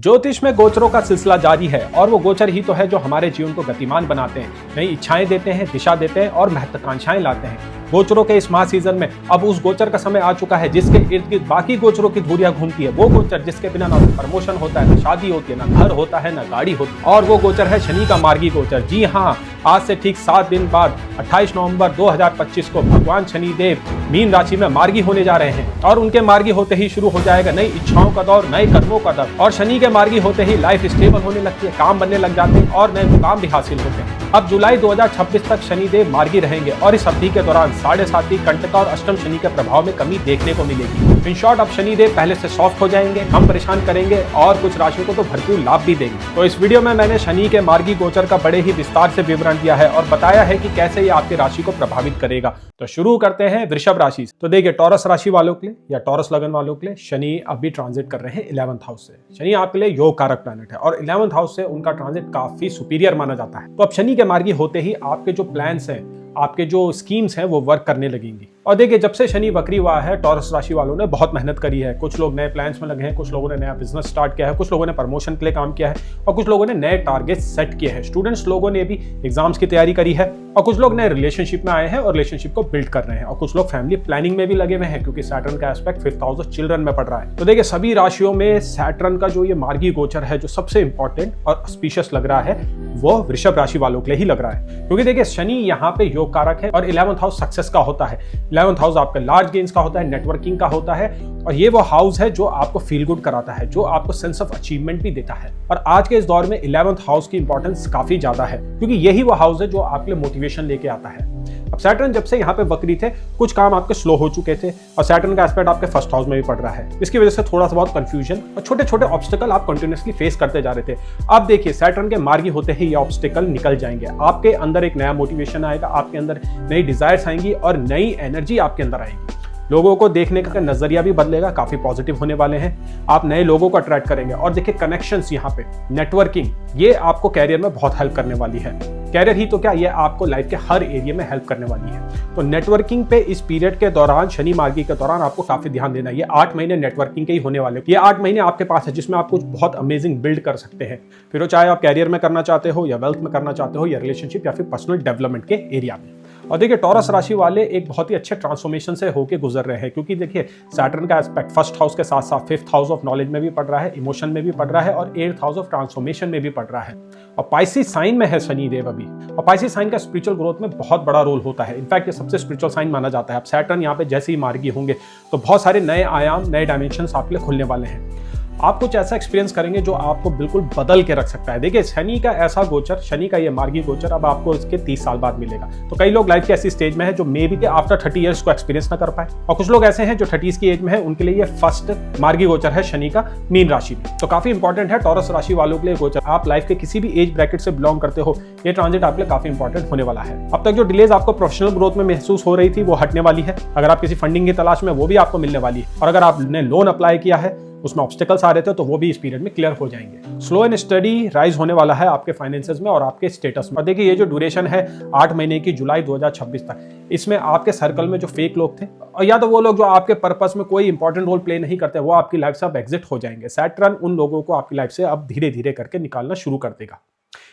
ज्योतिष में गोचरों का सिलसिला जारी है और वो गोचर ही तो है जो हमारे जीवन को गतिमान बनाते हैं, नई इच्छाएं देते हैं, दिशा देते हैं और महत्वाकांक्षाएं लाते हैं। गोचरों के इस माह सीजन में अब उस गोचर का समय आ चुका है जिसके इर्द गिर्द बाकी गोचरों की धुरियां घूमती है। वो गोचर जिसके बिना ना प्रमोशन होता है, ना शादी होती है, ना घर होता है, ना गाड़ी होती है। और वो गोचर है शनि का मार्गी गोचर। जी हाँ, आज से ठीक 7 दिन बाद 28 नवंबर 2025 को भगवान शनिदेव मीन राशि में मार्गी होने जा रहे हैं और उनके मार्गी होते ही शुरू हो जाएगा नई इच्छाओं का दौर, नए कर्मों का दौर। और शनि के मार्गी होते ही लाइफ स्टेबल होने लगती है, काम बनने लग जाते हैं और नए मुकाम भी हासिल होते हैं। अब जुलाई 2026 तक शनिदेव मार्गी रहेंगे और इस अवधि के दौरान 7.5 कंटका और अष्टम शनि के प्रभाव में कमी देखने को मिलेगी। इन शॉर्ट अब शनिदेव पहले से सॉफ्ट हो जाएंगे, हम परेशान करेंगे और कुछ राशियों को तो भरपूर लाभ भी देंगे। तो इस वीडियो में मैंने शनि के मार्गी गोचर का बड़े ही विस्तार से विवरण दिया है और बताया है कि कैसे ये आपकी राशि को प्रभावित करेगा। तो शुरू करते हैं वृषभ राशि से। तो देखिए, टॉरस राशि वालों के लिए या टॉरस लगन वालों के लिए शनि अभी ट्रांजिट कर रहे हैं 11th हाउस से। शनि आपके लिए योग कारक प्लैनेट है और 11th हाउस से उनका ट्रांजिट काफी सुपीरियर माना जाता है। तो अब शनि के मार्गी होते ही आपके जो प्लान्स हैं, आपके जो स्कीम्स हैं वो वर्क करने लगेंगी। और देखिए, जब से शनि वक्री हुआ है टॉरस राशि वालों ने बहुत मेहनत करी है। कुछ लोग नए प्लान्स में लगे हैं, कुछ लोगों ने नया बिजनेस स्टार्ट किया है, कुछ लोगों ने प्रमोशन के लिए काम किया है और कुछ लोगों ने नए टारगेट सेट किए हैं। स्टूडेंट्स लोगों ने भी एग्जाम्स की तैयारी करी है और कुछ लोग नए रिलेशनशिप में आए हैं और रिलेशनशिप को बिल्ड कर रहे हैं और कुछ लोग फैमिली प्लानिंग में भी लगे हुए हैं क्योंकि सैटर्न का aspect 5th house of children में पड़ रहा है। तो देखिए, सभी राशियों में सैटर्न का जो ये मार्गी गोचर है जो सबसे इंपॉर्टेंट और ऑस्पिशियस लग रहा है वो वृषभ राशि वालों के लिए ही लग रहा है, क्योंकि देखिए शनि यहाँ पे योग कारक है और 11th हाउस सक्सेस का होता है। 11th हाउस आपका लार्ज गेन्स का होता है, नेटवर्किंग का होता है और ये वो हाउस है जो आपको फील गुड कराता है, जो आपको सेंस ऑफ अचीवमेंट भी देता है। और आज के इस दौर में 11th हाउस की इंपॉर्टेंस काफी ज्यादा है क्योंकि यही वो हाउस है जो आपके लिए मोटिवेशन लेके आता है। अब सैटर्न जब से यहाँ पे वक्री थे, कुछ काम आपके स्लो हो चुके थे और सैटर्न का एस्पेक्ट आपके 1st हाउस में भी पड़ रहा है। इसकी वजह से थोड़ा सा बहुत कंफ्यूजन और छोटे छोटे ऑब्स्टिकल आप कंटिन्यूअसली फेस करते जा रहे थे। अब देखिए, सैटर्न के मार्गी होते ही ये ऑब्स्टिकल निकल जाएंगे। आपके अंदर एक नया मोटिवेशन आएगा, आपके अंदर नई डिजायर्स आएंगी और नई एनर्जी आपके अंदर आएगी। लोगों को देखने का नजरिया भी बदलेगा, काफी पॉजिटिव होने वाले हैं। आप नए लोगों को अट्रैक्ट करेंगे और देखिए कनेक्शंस, यहाँ पे नेटवर्किंग, ये आपको कैरियर में बहुत हेल्प करने वाली है। कैरियर ही तो क्या, ये आपको लाइफ के हर एरिया में हेल्प करने वाली है। तो नेटवर्किंग पे इस पीरियड के दौरान, शनि मार्गी के दौरान आपको काफी ध्यान देना है। ये 8 महीने नेटवर्किंग के ही होने वाले। ये 8 महीने आपके पास है जिसमें आप कुछ बहुत अमेजिंग बिल्ड कर सकते हैं। फिर वो चाहे आप कैरियर में करना चाहते हो या वेल्थ में करना चाहते हो या रिलेशनशिप या फिर पर्सनल डेवलपमेंट के एरिया में। और देखिए, टॉरस राशि वाले एक बहुत ही अच्छे ट्रांसफॉर्मेशन से होके गुजर रहे हैं क्योंकि देखिए सैटर्न का एस्पेक्ट 1st हाउस के साथ साथ 5th हाउस ऑफ नॉलेज में भी पड़ रहा है, इमोशन में भी पड़ रहा है और 8th हाउस ऑफ ट्रांसफॉर्मेशन में भी पड़ रहा है। और पाइसिस साइन में है शनिदेव अभी, और पाइसिस साइन का स्पिरिचुअल ग्रोथ में बहुत बड़ा रोल होता है। इनफैक्ट ये सबसे स्पिरिचुअल साइन माना जाता है। अब सैटर्न यहाँ पे जैसे ही मार्गी होंगे तो बहुत सारे नए आयाम, नए डायमेंशंस आपके लिए खुलने वाले हैं। आप कुछ ऐसा एक्सपीरियंस करेंगे जो आपको बिल्कुल बदल के रख सकता है। देखिए, शनि का ऐसा गोचर, शनि का ये मार्गी गोचर अब आपको इसके 30 साल बाद मिलेगा। तो कई लोग लाइफ के ऐसी स्टेज में है जो मे बी आफ्टर 30 ईयर्स को एक्सपीरियंस ना कर पाए और कुछ लोग ऐसे हैं जो 30s की एज में है, उनके लिए ये फर्स्ट मार्गी गोचर है शनि का मीन राशि में। तो काफी इंपॉर्टेंट है टॉरस राशि वालों के लिए गोचर। आप लाइफ के किसी भी एज ब्रैकेट से बिलोंग करते हो, ये ट्रांजिट आपके लिए काफी इंपॉर्टेंट होने वाला है। अब तक जो डिलेज आपको प्रोफेशनल ग्रोथ में महसूस हो रही थी वो हटने वाली है। अगर आप किसी फंडिंग की तलाश में, वो भी आपको मिलने वाली है। और अगर आपने लोन अप्लाई किया है, उसमें ऑब्स्टिकल्स आ रहे थे तो वो भी इस पीरियड में क्लियर हो जाएंगे। स्लो एंड स्टडी राइज होने वाला है आपके फाइनेंसेस में और आपके स्टेटस में। और देखिए, ये जो ड्यूरेशन है 8 महीने की, जुलाई 2026 तक, इसमें आपके सर्कल में जो फेक लोग थे और या तो वो लोग जो आपके पर्पस में कोई इंपॉर्टेंट रोल प्ले नहीं करते, वो आपकी लाइफ से अब एग्जिट हो जाएंगे। सैटर्न उन लोगों को आपकी लाइफ से अब धीरे धीरे करके निकालना शुरू कर देगा।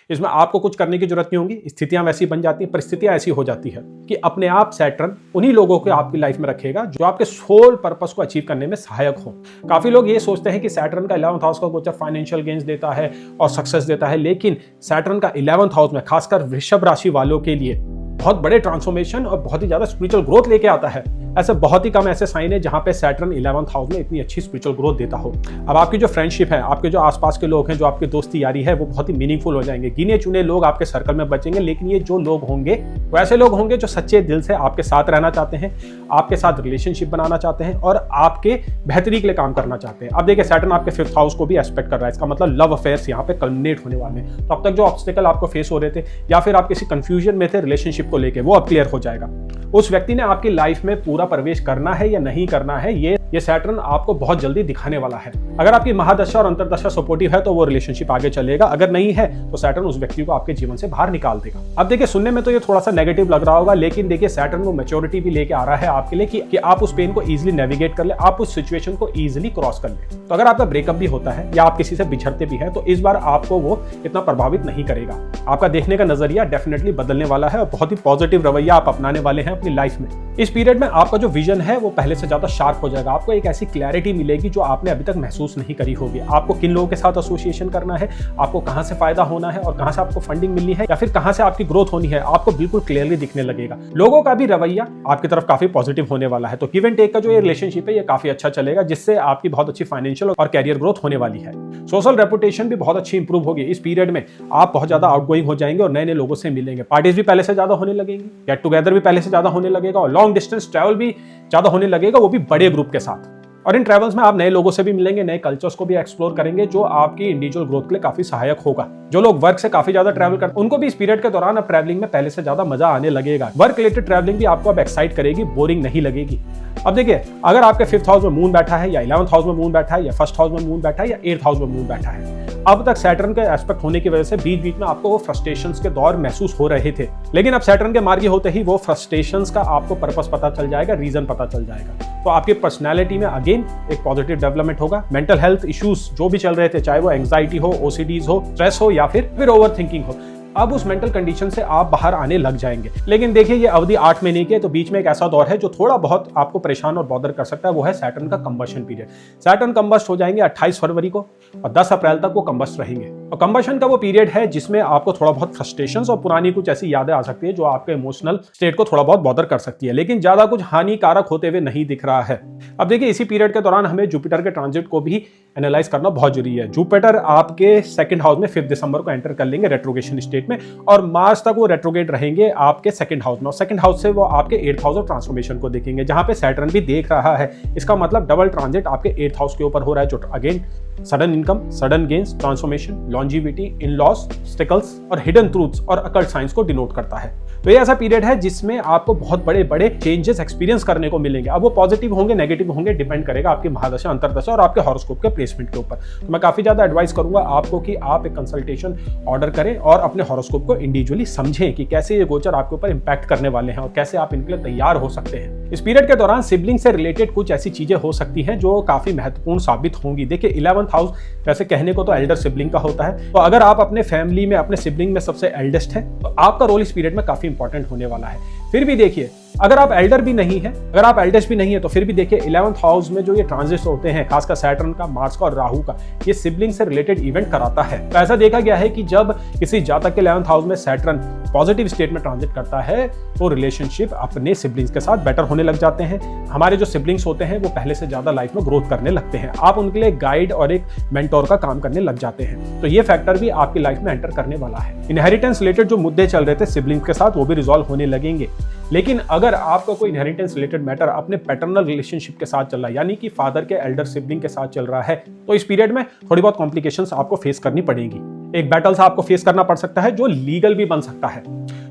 इसमें आपको कुछ करने की जरूरत नहीं होगी, स्थितियां वैसी बन जाती हैं, परिस्थितियां ऐसी हो जाती है कि अपने आप सैटर्न उन्हीं लोगों को आपकी लाइफ में रखेगा जो आपके सोल पर्पस को अचीव करने में सहायक हो। काफी लोग ये सोचते हैं कि सैटर्न का 11th हाउस का गोचर फाइनेंशियल गेन्स देता है और सक्सेस देता है, लेकिन सैटर्न का 11th हाउस में खासकर वृषभ राशि वालों के लिए बहुत बड़े ट्रांसफॉर्मेशन और बहुत ही ज्यादा स्पिरिचुअल ग्रोथ लेके आता है। ऐसे बहुत ही कम ऐसे साइन है जहां पे सैटर्न 11th हाउस में इतनी अच्छी स्पिरिचुअल ग्रोथ देता हो। अब आपकी जो फ्रेंडशिप है, आपके जो आसपास के लोग हैं, जो आपकी दोस्ती यारी है, वो बहुत ही मीनिंगफुल हो जाएंगे। गिने चुने लोग आपके सर्कल में बचेंगे, लेकिन ये जो लोग होंगे वो ऐसे लोग होंगे जो सच्चे दिल से आपके साथ रहना चाहते हैं, आपके साथ रिलेशनशिप बनाना चाहते हैं और आपके बेहतरी के लिए काम करना चाहते हैं। अब देखिए, सैटर्न आपके 5th हाउस को भी एस्पेक्ट कर रहा है। इसका मतलब लव अफेयर्स यहाँ पे कल्मिनेट होने वाले हैं। तो अब तक जो ऑब्स्टिकल आपको फेस हो रहे थे या फिर आप किसी कंफ्यूजन में थे रिलेशनशिप को लेकर, वो अब क्लियर हो जाएगा। उस व्यक्ति ने आपकी लाइफ में पूरा पूरा प्रवेश करना है या नहीं करना है, ये सैटर्न आपको बहुत जल्दी दिखाने वाला है। अगर आपकी महादशा और अंतरदशा सपोर्टिव है तो वो रिलेशनशिप आगे चलेगा, अगर नहीं है तो सैटर्न उस व्यक्ति को आपके जीवन से बाहर निकाल देगा। अब देखिए, सुनने में तो ये थोड़ा सा नेगेटिव लग रहा होगा, लेकिन देखिए सैटर्न वो मैच्योरिटी भी लेके आ रहा है आपके लिए कि आप उस पेन को इजीली नेविगेट कर ले, आप उस सिचुएशन को इजीली क्रॉस कर ले। तो अगर आपका ब्रेकअप भी होता है या आप किसी से बिछड़ते भी हैं तो इस बार आपको वो इतना प्रभावित नहीं करेगा। आपका देखने का नजरिया डेफिनेटली बदलने वाला है और बहुत ही पॉजिटिव रवैया आप अपनाने वाले हैं अपनी लाइफ में। इस पीरियड में आपका जो विजन है वो पहले से ज्यादा शार्प हो जाएगा। आपको एक ऐसी क्लैरिटी मिलेगी जो आपने अभी तक महसूस नहीं करी होगी। आपको किन लोगों के साथ एसोसिएशन करना है, आपको कहां से फायदा होना है और कहां से आपको फंडिंग मिलनी है या फिर कहां से आपकी ग्रोथ होनी है, आपको बिल्कुल क्लियरली दिखने लगेगा। लोगों का भी रवैया आपकी तरफ काफी पॉजिटिव होने वाला है। तो गिव एंड टेक का जो ये रिलेशनशिप है ये काफी अच्छा चलेगा, जिससे आपकी बहुत अच्छी फाइनेंशियल और कैरियर ग्रोथ होने वाली है। सोशल रेपुटेशन भी बहुत अच्छी इंप्रूव होगी। इस पीरियड में आप बहुत ज्यादा आउटगोइंग हो जाएंगे और नए नए लोगों से मिलेंगे। पार्टीज भी पहले से ज्यादा होने लगेंगी, गेट टुगेदर भी पहले से ज्यादा होने लगेगा और लॉन्ग डिस्टेंस ट्रैवल भी ज्यादा होने लगेगा, वो भी बड़े ग्रुप के साथ। और इन ट्रैवल्स में आप नए लोगों से भी मिलेंगे, नए कल्चर्स को भी एक्सप्लोर करेंगे, जो आपकी इंडिविजुअल ग्रोथ के लिए काफी सहायक होगा। जो लोग वर्क से काफी ज्यादा ट्रैवल करते हैं उनको भी इस पीरियड के दौरान अब ट्रैवलिंग में पहले से ज्यादा मजा आने लगेगा। वर्क रिलेटेड ट्रैवलिंग भी आपको अब एक्साइट करेगी, बोरिंग नहीं लगेगी। अब देखिए, अगर आपके 5th हाउस में मून बैठा है या 11th हाउस में मून बैठा है या 1st हाउस में मून बैठा है या 8th हाउस में मून बैठा है, अब तक सैटर्न के एस्पेक्ट होने की वजह से बीच बीच में आपको वो फ्रस्ट्रेशंस के दौर महसूस हो रहे थे, लेकिन अब सैटर्न के मार्गी होते ही वो फ्रस्ट्रेशंस का आपको पर्पस पता चल जाएगा, रीजन पता चल जाएगा। तो आपकी पर्सनैलिटी में अगेन एक पॉजिटिव डेवलपमेंट होगा। मेंटल हेल्थ इश्यूज जो भी चल रहे थे, चाहे वो एंग्जाइटी हो, ओसीडीज हो, स्ट्रेस हो या फिर ओवर थिंकिंग हो, अब उस मेंटल कंडीशन से आप बाहर आने लग जाएंगे। लेकिन देखिए, ये अवधि 8 महीने की है, तो बीच में एक ऐसा दौर है जो थोड़ा बहुत आपको परेशान और बॉदर कर सकता है, वो है सैटर्न का कंबशन पीरियड। सैटर्न कंबस्ट हो जाएंगे 28 फरवरी को और 10 अप्रैल तक वो कंबस्ट रहेंगे। और कंबशन का वो पीरियड है जिसमें आपको थोड़ा बहुत फ्रस्ट्रेशंस और पुरानी कुछ ऐसी यादें आ सकती है जो आपके इमोशनल स्टेट को थोड़ा बहुत बॉदर कर सकती है, लेकिन ज्यादा कुछ हानिकारक होते हुए नहीं दिख रहा है। अब देखिए, इसी पीरियड के दौरान हमें जुपिटर के ट्रांजिट को भी एनालाइज करना बहुत जरूरी है। जुपिटर आपके 2nd हाउस में 5 दिसंबर को एंटर कर लेंगे रेट्रोगेशन स्टेट में और मार्च तक वो रेट्रोगेट रहेंगे आपके 2nd हाउस में, और 2nd हाउस से वो आपके 8th हाउस ऑफ ट्रांसफॉर्मेशन को देखेंगे, जहां पे सैटर्न भी देख रहा है। इसका मतलब डबल ट्रांजिट आपके 8th हाउस के ऊपर हो रहा है, जो again sudden income, sudden gains, transformation, longevity, in laws, obstacles और हिडन ट्रूथ्स और अकल्ट साइंस को डिनोट करता है। तो ये ऐसा पीरियड है जिसमें आपको बहुत बड़े बड़े चेंजेस एक्सपीरियंस करने को मिलेंगे। अब वो पॉजिटिव होंगे, नेगेटिव होंगे, डिपेंड करेगा आपकी महादशा, अंतरदशा और आपके हॉरोस्कोप के प्लेसमेंट के ऊपर। तो मैं काफी ज्यादा एडवाइस करूंगा आपको कि आप एक कंसल्टेशन ऑर्डर करें और अपने हॉरोस्कोप को इंडिविजुअली समझें कि कैसे ये गोचर आपके ऊपर इंपैक्ट करने वाले हैं और कैसे आप इनके लिए तैयार हो सकते हैं। इस पीरियड के दौरान सिबलिंग से रिलेटेड कुछ ऐसी चीजें हो सकती हैं जो काफी महत्वपूर्ण साबित होंगी। देखिए, 11th हाउस वैसे कहने को तो एल्डर सिबलिंग का होता है, तो अगर आप अपने फैमिली में अपने सिबलिंग में सबसे एल्डेस्ट है तो आपका रोल इस पीरियड में काफी इंपॉर्टेंट होने वाला है। फिर भी देखिए, अगर आप एल्डर भी नहीं है, अगर आप एल्डेस्ट भी नहीं है, तो फिर भी देखिए 11th हाउस में जो ये ट्रांजिट्स होते हैं, खासकर सैटर्न का, मार्स का और राहु का, ये सिबलिंग से रिलेटेड इवेंट कराता है। तो ऐसा देखा गया है कि जब किसी जातक के 11th हाउस में सैटर्न पॉजिटिव स्टेट में ट्रांजिट करता है तो रिलेशनशिप अपने सिबलिंग्स के साथ बेटर होने लग जाते हैं। हमारे जो सिबलिंग्स होते हैं वो पहले से ज्यादा लाइफ में ग्रोथ करने लगते हैं। आप उनके लिए गाइड और एक मेंटोर का काम करने लग जाते हैं। तो ये फैक्टर भी आपकी लाइफ में एंटर करने वाला है। इनहेरिटेंस रिलेटेड जो मुद्दे चल रहे थे सिबलिंग्स के साथ, वो भी रिजॉल्व होने लगेंगे। लेकिन अगर आपका कोई इनहेरिटेंस रिलेटेड मैटर अपने पैटर्नल रिलेशनशिप के साथ चल रहा है, यानी कि फादर के एल्डर सिबलिंग के साथ चल रहा है, तो इस पीरियड में थोड़ी बहुत कॉम्प्लिकेशंस आपको फेस करनी पड़ेगी। एक बैटल्स आपको फेस करना पड़ सकता है जो लीगल भी बन सकता है।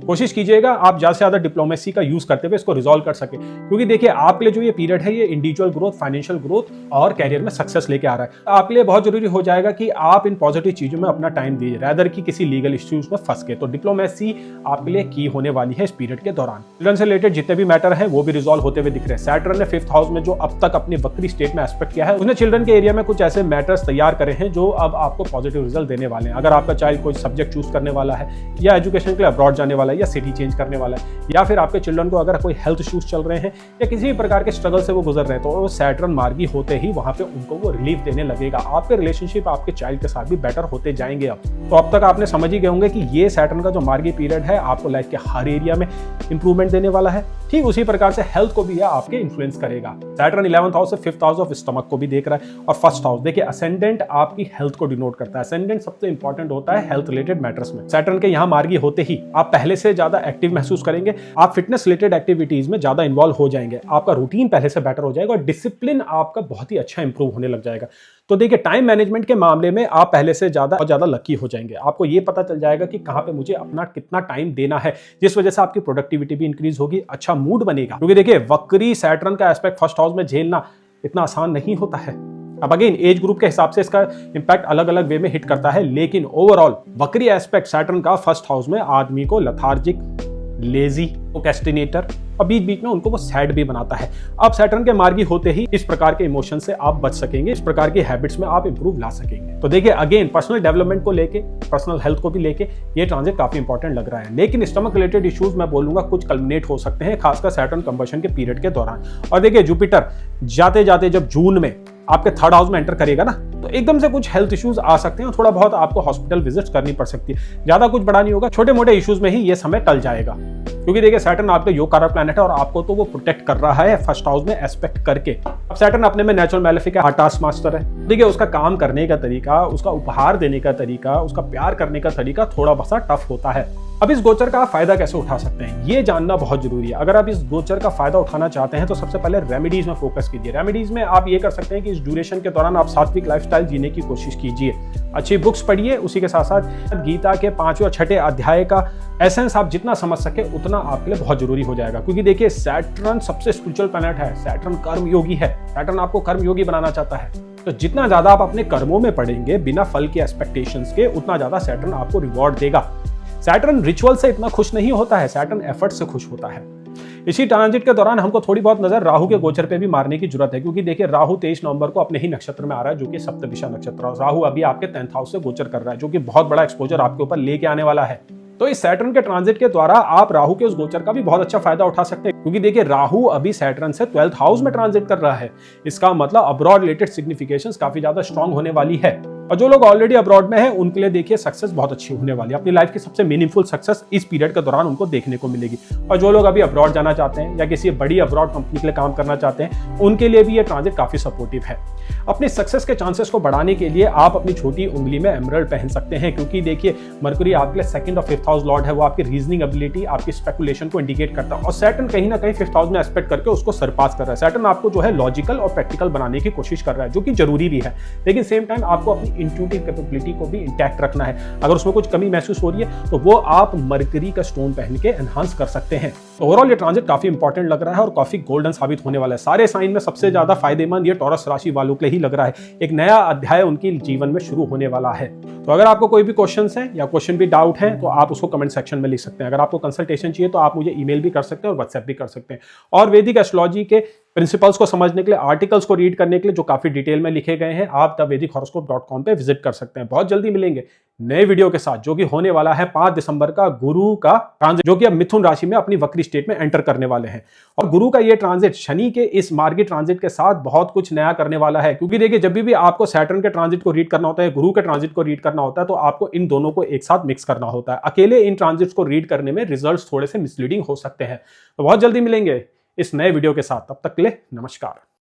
कोशिश कीजिएगा आप ज्यादा से ज्यादा डिप्लोमेसी का यूज करते हुए इसको रिजॉल्व कर सके, क्योंकि देखिए आपके लिए जो ये पीरियड है ये इंडिविजुअल ग्रोथ, फाइनेंशियल ग्रोथ और कैरियर में सक्सेस लेके आ रहा है। आपके लिए बहुत जरूरी हो जाएगा कि आप इन पॉजिटिव चीजों में अपना टाइम दीजिए रैदर कि किसी लीगल इश्यूज में फंस के। तो डिप्लोमेसी आपके लिए की होने वाली है इस पीरियड के दौरान। चिल्ड्रन से रिलेटेड जितने भी मैटर है वो भी रिजॉल्व होते हुए दिख रहे हैं। सैटर्न ने 5th हाउस में जो अब तक अपनी वक्री स्टेट में एस्पेक्ट किया है, उसने चिल्ड्रन के एरिया में कुछ ऐसे मैटर्स तैयार करे हैं जो अब आपको पॉजिटिव रिजल्ट देने वाले हैं। अगर आपका चाइल्ड कोई सब्जेक्ट चूज करने वाला है या एजुकेशन के लिए अब्रॉड जाने वाला है या सिटी चेंज करने वाला है, या फिर आपके चिल्ड्रन को अगर कोई हेल्थ इश्यूज चल रहे हैं या किसी भी प्रकार के स्ट्रगल से वो गुजर रहे हैं, तो सैटर्न मार्गी होते ही वहां पे उनको वो रिलीफ देने लगेगा। आपके रिलेशनशिप आपके चाइल्ड के साथ भी बेटर होते जाएंगे। अब तक आपने समझ ही गए होंगे कि ये सैटर्न का जो मार्गी पीरियड है आपको लाइफ के हर एरिया में इंप्रूवमेंट देने वाला है। ठीक उसी प्रकार से हेल्थ को भी आपके इन्फ्लुएंस करेगा। सैटर्न 11th हाउस से 5th हाउस ऑफ स्टमक को भी देख रहा है और 1st हाउस देखिए असेंडेंट आपकी हेल्थ को डिनोट करता है। असेंडेंट सबसे इंपॉर्टेंट होता है हेल्थ रिलेटेड मैटर्स में। सैटर्न के यहाँ मार्गी होते ही आप पहले से से ज्यादा एक्टिव महसूस करेंगे, आप फिटनेस रिलेटेड एक्टिविटीज में ज्यादा इन्वॉल्व हो जाएंगे, आपका रूटीन पहले से बेटर हो जाएगा और डिसिप्लिन आपका बहुत ही अच्छा इंप्रूव होने लग जाएगा। तो देखिए, टाइम मैनेजमेंट के मामले में आप पहले से ज्यादा लकी हो जाएंगे। आपको ये पता चल जाएगा कि कहां पे मुझे अपना कितना टाइम देना है, जिस वजह से आपकी प्रोडक्टिविटी भी इंक्रीज होगी, अच्छा मूड बनेगा। क्योंकि देखिए, वक्री सैटर्न का एस्पेक्ट फर्स्ट हाउस में झेलना इतना आसान नहीं होता है। अब अगेन एज ग्रुप के हिसाब से इसका इंपैक्ट अलग अलग वे में हिट करता है, लेकिन ओवरऑल वक्री एस्पेक्ट सैटर्न का फर्स्ट हाउस में आदमी को लथार्जिक, लेजी, प्रोक्रेस्टिनेटर और बीच बीच में उनको वो सैड भी बनाता है। अब सैटर्न के मार्गी होते ही इस प्रकार के इमोशन से आप बच सकेंगे, इस प्रकार की हैबिट्स में आप इंप्रूव ला सकेंगे। तो देखिए, अगेन पर्सनल डेवलपमेंट को लेके, पर्सनल हेल्थ को भी लेके ये ट्रांजिट काफी इंपॉर्टेंट लग रहा है। लेकिन स्टमक रिलेटेड इश्यूज मैं बोलूंगा कुछ कल्मिनेट हो सकते हैं, खासकर सैटर्न कंबशन के पीरियड के दौरान। और देखिए, जुपिटर जाते जाते जब जून में आपके थर्ड हाउस में एंटर करेगा ना, तो एकदम से कुछ हेल्थ इश्यूज आ सकते हैं, थोड़ा बहुत आपको हॉस्पिटल विजिट करनी पड़ सकती है। ज्यादा कुछ बड़ा नहीं होगा, छोटे मोटे इश्यूज में ही ये समय टल जाएगा। क्योंकि देखिए, सैटर्न आपका योग कारक प्लैनेट है और आपको तो वो प्रोटेक्ट कर रहा है फर्स्ट हाउस में एस्पेक्ट करके। अब सैटर्न अपने में नेचुरल मैलेफिक है, टास्क मास्टर है। देखिए, उसका काम करने का तरीका, उसका उपहार देने का तरीका, उसका प्यार करने का तरीका थोड़ा सा टफ होता है। अब इस गोचर का आप फायदा कैसे उठा सकते हैं, ये जानना बहुत जरूरी है। अगर आप इस गोचर का फायदा उठाना चाहते हैं तो सबसे पहले रेमेडीज में फोकस कीजिए। रेमेडीज में आप ये कर सकते हैं कि इस ड्यूरेशन के दौरान आप सात्विक लाइफस्टाइल जीने की कोशिश कीजिए, अच्छी बुक्स पढ़िए, उसी के साथ साथ गीता के 5वें और 6ठे अध्याय का एसेंस आप जितना समझ सके उतना आपके लिए बहुत जरूरी हो जाएगा। क्योंकि देखिए, सैटर्न सबसे स्पिरिचुअल प्लैनेट है, सैटर्न कर्म योगी है, सैटर्न आपको कर्म योगी बनाना चाहता है। तो जितना ज्यादा आप अपने कर्मों में पढ़ेंगे बिना फल के एक्सपेक्टेशंस के, उतना ज्यादा सैटर्न आपको रिवॉर्ड देगा। सैटर्न रिचुअल से इतना खुश नहीं होता है, सैटर्न एफर्ट से खुश होता है। इसी ट्रांजिट के दौरान हमको थोड़ी बहुत नजर राहु के गोचर पे भी मारने की जरूरत है। क्योंकि देखिए, राहु 23 नवंबर को अपने ही नक्षत्र में आ रहा है, जो कि सप्तदिशा नक्षत्र है। राहु अभी आपके 10th हाउस से गोचर कर रहा है, जो कि बहुत बड़ा एक्सपोजर आपके ऊपर लेके आने वाला है। तो इस सैटर्न के ट्रांजिट के द्वारा आप राहु के उस गोचर का भी बहुत अच्छा फायदा उठा सकते हैं। क्योंकि देखिए, राहु अभी सैटर्न से 12th हाउस में ट्रांजिट कर रहा है। इसका मतलब अब्रॉड रिलेटेड सिग्निफिकेशंस काफी ज्यादा स्ट्रांग होने वाली है। और जो लोग ऑलरेडी अब्रॉड में हैं, उनके लिए देखिए सक्सेस बहुत अच्छी होने वाली है। अपनी लाइफ की सबसे मीनिंगफुल सक्सेस इस पीरियड के दौरान उनको देखने को मिलेगी। और जो लोग अभी अब्रॉड जाना चाहते हैं या किसी बड़ी अब्रॉड कंपनी के लिए काम करना चाहते हैं, उनके लिए भी ये ट्रांजिट काफी सपोर्टिव है। अपनी सक्सेस के चांसेस को बढ़ाने के लिए आप अपनी छोटी उंगली में एमरल्ड पहन सकते हैं। क्योंकि देखिए, मरकरी आपके लिए 2nd और 5th हाउस लॉर्ड है, वो आपकी रीजनिंग एबिलिटी, आपकी स्पेकुलेशन को इंडिकेट करता है। और सैटर्न कहीं ना कहीं 5th हाउस में एस्पेक्ट करके उसको सरपास कर रहा है। सैटर्न आपको जो है लॉजिकल और प्रैक्टिकल बनाने की कोशिश कर रहा है, जो कि जरूरी भी है। लेकिन सेम टाइम आपको अपनी इंट्यूटिव कैपेबिलिटी को भी इंटैक्ट रखना है। अगर उसमें कुछ कमी महसूस हो रही है तो वो आप मरकरी का स्टोन पहन के एनहांस कर सकते हैं। तो ओवरऑल ये ट्रांजिट काफी इंपॉर्टेंट लग रहा है और काफी गोल्डन साबित होने वाला है। सारे साइन में सबसे ज्यादा फायदेमंद ये टॉरस राशि वालों के लिए ही लग रहा है। एक नया अध्याय उनके जीवन में शुरू होने वाला है। तो अगर आपको कोई भी क्वेश्चन है या क्वेश्चन भी डाउट है तो आप उसको कमेंट सेक्शन में लिख सकते हैं। अगर आपको कंसल्टेशन चाहिए तो आप मुझे ईमेल भी कर सकते हैं और व्हाट्सएप भी कर सकते हैं। और वैदिक एस्ट्रोलॉजी के प्रिंसिपल्स को समझने के लिए, आर्टिकल्स को रीड करने के लिए जो काफी डिटेल में लिखे गए हैं, आप thevedicahoroscope.com पे विजिट कर सकते हैं। बहुत जल्दी मिलेंगे नए वीडियो के साथ, जो कि होने वाला है 5 दिसंबर का गुरु का ट्रांजिट, जो कि अब मिथुन राशि में अपनी वक्री स्टेट में एंटर करने वाले हैं। और गुरु का ये ट्रांजिट शनि के इस मार्गी ट्रांजिट के साथ बहुत कुछ नया करने वाला है। क्योंकि देखिए, जब भी आपको सैटर्न के ट्रांजिट को रीड करना होता है, गुरु के ट्रांजिट को रीड करना होता है, तो आपको इन दोनों को एक साथ मिक्स करना होता है। अकेले इन ट्रांजिट्स को रीड करने में रिजल्ट्स थोड़े से मिसलीडिंग हो सकते हैं। तो बहुत जल्दी मिलेंगे इस नए वीडियो के साथ, तब तक के लिए नमस्कार।